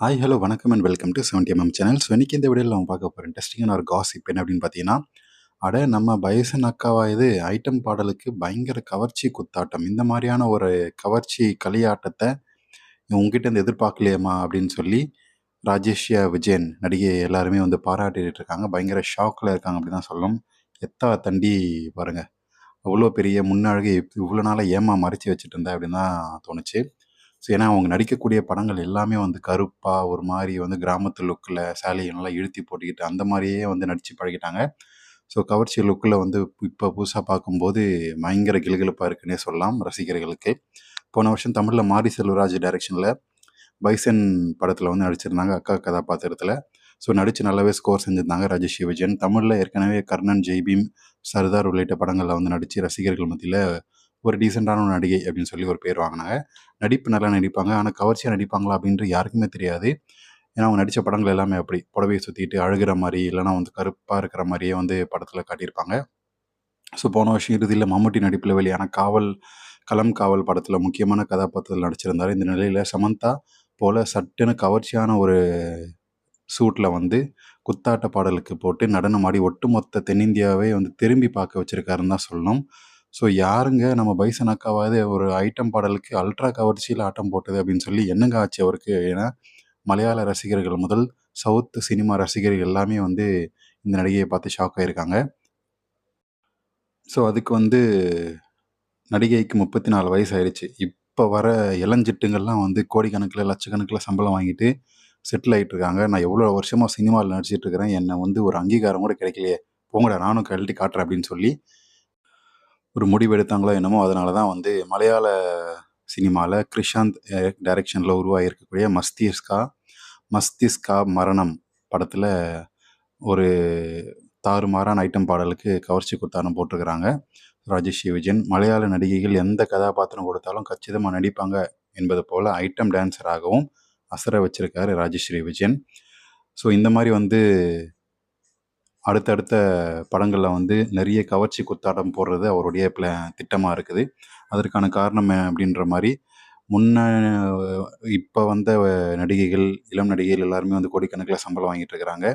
Hi, hello, வணக்கம் and welcome to 70mm channel. So இன்னைக்கு இந்த வீடியோவில் நம்ம பார்க்க போகிற இன்ட்ரெஸ்டிங்கான ஒரு காசிப் என்ன அப்படின்னு பார்த்தீங்கன்னா, நம்ம பைசன் அக்காவா இது ஐட்டம் பாடலுக்கு பயங்கர கவர்ச்சி குத்தாட்டம். இந்த மாதிரியான ஒரு கவர்ச்சி களியாட்டத்தை உங்ககிட்ட இருந்து எதிர்பார்க்கலையேம்மா அப்படின்னு சொல்லி ராஜேஷ்யா விஜயன் நடிகை எல்லாருமே வந்து பாராட்டிட்டு இருக்காங்க. பயங்கர ஷாக்கில் இருக்காங்க அப்படி தான் சொல்லணும். எத்தா தண்டி பாருங்க, அவ்வளோ பெரிய முன்னழகை இவ்வளோ நாளாக ஏமா மறைச்சி வச்சுட்டு இருந்தேன் அப்படின்னு தான் தோணுச்சு. ஸோ ஏன்னா அவங்க நடிக்கக்கூடிய படங்கள் எல்லாமே வந்து கருப்பாக ஒரு மாதிரி வந்து கிராமத்து லுக்கில் சேலையை நல்லா இழுத்தி போட்டுக்கிட்டு அந்த மாதிரியே வந்து நடித்து பழகிட்டாங்க. ஸோ கவர்ச்சி லுக்கில் வந்து இப்போ புதுசாக பார்க்கும்போது பயங்கர கிலுகிலுப்பாக இருக்குன்னே சொல்லலாம் ரசிகர்களுக்கு. போன வருஷம் தமிழில் மாரி செல்வராஜ் டைரக்ஷனில் பைசன் படத்தில் வந்து நடிச்சிருந்தாங்க அக்கா கதாபாத்திரத்தில். ஸோ நடித்து நல்லாவே ஸ்கோர் செஞ்சுருந்தாங்க ராஜேஷ் விஜயன். தமிழில் ஏற்கனவே கர்ணன், ஜெய்பீம், சர்தார் உள்ளிட்ட படங்களில் வந்து நடித்து ரசிகர்கள் மத்தியில் ஒரு டீசெண்டான ஒரு நடிகை அப்படின்னு சொல்லி ஒரு பேர் வாங்கினாங்க. நடிப்பு நல்லா நடிப்பாங்க. ஆனால் கவர்ச்சியாக நடிப்பாங்களா அப்படின்ட்டு யாருக்குமே தெரியாது. ஏன்னா அவங்க நடித்த படங்கள் எல்லாமே அப்படி புடவையை சுற்றிட்டு அழுகிற மாதிரி இல்லைனா வந்து கருப்பாக இருக்கிற மாதிரியே வந்து படத்தில் காட்டியிருப்பாங்க. ஸோ போன வருஷம் இறுதியில் மம்முட்டி நடிப்பில் வெளியான களம் காவல் படத்தில் முக்கியமான கதாபாத்திரத்தில் நடிச்சிருந்தார். இந்த நிலையில் சமந்தா போல் சட்டுன்னு கவர்ச்சியான ஒரு சூட்டில் வந்து குத்தாட்ட பாடலுக்கு போட்டு நடனமாடி ஒட்டுமொத்த தென்னிந்தியாவே வந்து திரும்பி பார்க்க வச்சுருக்காருன்னு தான் சொல்லணும். ஸோ யாருங்க நம்ம பைசன் அக்காவாவது ஒரு ஐட்டம் பாடலுக்கு அல்ட்ரா கவர்ச்சியில் ஆட்டம் போட்டது அப்படின்னு சொல்லி என்னங்க ஆச்சு அவருக்கு? ஏன்னா மலையாள ரசிகர்கள் முதல் சவுத் சினிமா ரசிகர்கள் எல்லாமே வந்து இந்த நடிகையை பார்த்து ஷாக் ஆகியிருக்காங்க. ஸோ அதுக்கு வந்து நடிகைக்கு 34 வயசு ஆயிடுச்சு. இப்போ வர இளஞ்சிட்டுங்கள்லாம் வந்து கோடிக்கணக்கில் லட்சக்கணக்கில் சம்பளம் வாங்கிட்டு செட்டில் ஆகிட்டு இருக்காங்க. நான் எவ்வளோ வருஷமாக சினிமாவில் நடிச்சிட்டு இருக்கிறேன், என்னை வந்து ஒரு அங்கீகாரம் கூட கிடைக்கலையே, போங்கடா நானும் கழட்டி காட்டுறேன் அப்படின்னு சொல்லி ஒரு முடிவு எடுத்தாங்களோ என்னமோ. அதனால தான் வந்து மலையாள சினிமாவில் கிருஷாந்த் டைரக்ஷனில் உருவாகியிருக்கக்கூடிய மஸ்திஸ்கா மரணம் படத்தில் ஒரு தாறுமாறான ஐட்டம் பாடலுக்கு கவர்ச்சி குத்தானம் போட்டிருக்கிறாங்க ராஜேஷ் விஜயன். மலையாள நடிகைகள் எந்த கதாபாத்திரம் கொடுத்தாலும் கச்சிதமாக நடிப்பாங்க என்பது போல் ஐட்டம் டான்ஸராகவும் அசர வச்சிருக்காரு ராஜஸ்ரீ விஜயன். ஸோ இந்த மாதிரி வந்து அடுத்தடுத்த படங்களில் வந்து நிறைய கவர்ச்சி குத்தாட்டம் போடுறது அவருடைய திட்டமாக இருக்குது. அதற்கான காரணம் அப்படின்ற மாதிரி இப்போ வந்த நடிகைகள், இளம் நடிகைகள் எல்லாருமே வந்து கோடிக்கணக்கில் சம்பளம் வாங்கிட்டு இருக்கிறாங்க.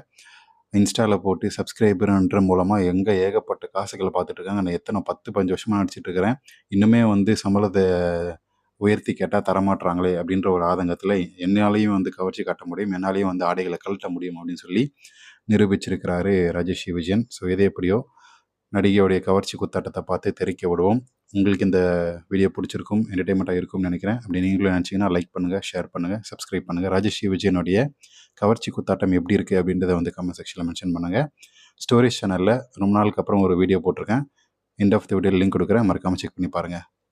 இன்ஸ்டாவில் போட்டு சப்ஸ்கிரைபர்ன்ற மூலமாக ஏகப்பட்ட காசுகளை பார்த்துட்டு இருக்காங்க. நான் எத்தனை 10, 15 வருஷமாக நடிச்சிட்டு இருக்கிறேன், இன்னுமே வந்து சம்பளத்தை உயர்த்தி கேட்டால் தரமாட்டுறாங்களே அப்படின்ற ஒரு ஆதங்கத்தில் என்னாலையும் வந்து கவர்ச்சி காட்ட முடியும், என்னாலையும் வந்து ஆடைகளை கழட்ட முடியும் அப்படின்னு சொல்லி நிரூபிச்சிருக்கிறாரு ராஜேஷ் விஜயன். ஸோ எது எப்படியோ நடிகையோடைய கவர்ச்சி குத்தாட்டத்தை பார்த்து தெரிக்க விடுவோம். உங்களுக்கு இந்த வீடியோ பிடிச்சிருக்கும், என்டர்டைன்மெண்ட்டாக இருக்கும்னு நினைக்கிறேன். அப்படி நீங்களும் நினச்சிங்கன்னா லைக் பண்ணுங்கள், ஷேர் பண்ணுங்கள், சப்ஸ்கிரைப் பண்ணுங்கள். ராஜேஷ் விஜயனுடைய கவர்ச்சி குத்தாட்டம் எப்படி இருக்குது அப்படின்றத வந்து கமெண்ட் செக்ஷனில் மென்ஷன் பண்ணுங்கள். ஸ்டோரேஜ் சேனலில் ரொம்ப நாளுக்கு அப்புறம் ஒரு வீடியோ போட்டிருக்கேன். End of the video link கொடுக்குறேன், மறக்காமல் செக் பண்ணி பாருங்கள்.